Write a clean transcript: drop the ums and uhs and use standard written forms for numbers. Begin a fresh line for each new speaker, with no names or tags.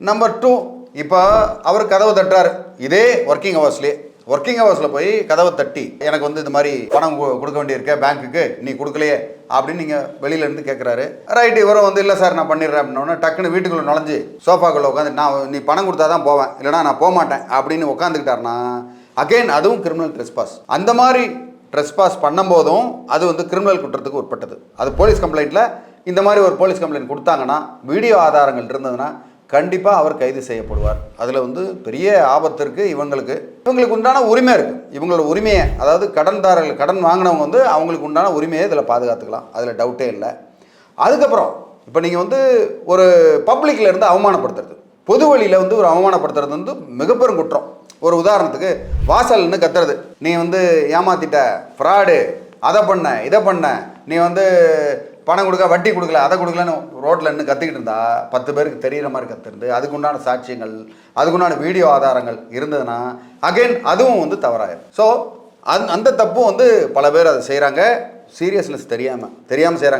Number 2, இப்போ அவர் கதவை தட்டுறாரு இதே ஒர்க்கிங் ஹவர்ஸில் போய் கதவை தட்டி எனக்கு வந்து இந்த மாதிரி பணம் கொடுக்க வேண்டியிருக்கேன் பேங்க்குக்கு, நீ கொடுக்கலையே அப்படின்னு நீங்கள் வெளியிலேருந்து கேட்குறாரு. ரைட், இவரும் வந்து இல்லை சார் நான் பண்ணிடுறேன் அப்படின்னோடனே டக்குன்னு வீட்டுக்குள்ளே நுழைஞ்சு சோஃபாக்குள்ளே உட்காந்து நான் நீ பணம் கொடுத்தா தான் போவேன், இல்லைனா நான் போக மாட்டேன் அப்படின்னு உட்காந்துக்கிட்டாருன்னா அகெயின் அதுவும் கிரிமினல் ட்ரெஸ்பாஸ். அந்த மாதிரி ட்ரெஸ்பாஸ் பண்ணும்போதும் அது வந்து கிரிமினல் குற்றத்துக்கு உட்பட்டது. அது போலீஸ் கம்ப்ளைண்ட்டில் இந்த மாதிரி ஒரு போலீஸ் கம்ப்ளைண்ட் கொடுத்தாங்கன்னா, வீடியோ ஆதாரங்கள் இருந்ததுன்னா கண்டிப்பாக அவர் கைது செய்யப்படுவார். அதில் வந்து பெரிய ஆபத்து இருக்குது. இவங்களுக்கு உண்டான உரிமை இருக்குது. இவங்களோட உரிமையை, அதாவது கடன்தாரர்கள், கடன் வாங்கினவங்க வந்து அவங்களுக்கு உண்டான உரிமையை இதில் பாதுகாத்துக்கலாம், அதில் டவுட்டே இல்லை. அதுக்கப்புறம் இப்போ நீங்கள் வந்து ஒரு பப்ளிக்கில் இருந்து அவமானப்படுத்துறது, பொது வழியில் வந்து ஒரு அவமானப்படுத்துறது வந்து மிகப்பெரும் குற்றம். ஒரு உதாரணத்துக்கு வாசல்னு கத்துறது, நீ வந்து ஏமாத்திட்ட, ஃப்ராடு, அதை பண்ண இதை பண்ண, நீ வந்து பணம் கொடுக்க வட்டி கொடுக்கல அதை கொடுக்கலன்னு ரோட்டில் நின்று கத்திக்கிட்டு இருந்தா 10 பேருக்கு தெரிகிற மாதிரி கத்துறது, அதுக்குண்டான சாட்சியங்கள், அதுக்குண்டான வீடியோ ஆதாரங்கள் இருந்ததுன்னா அகைன் அதுவும் வந்து தவறாயிரும். ஸோ அந்த தப்பும் வந்து பல பேர் அதை செய்கிறாங்க, சீரியஸ்னஸ் தெரியாமல் செய்கிறாங்க.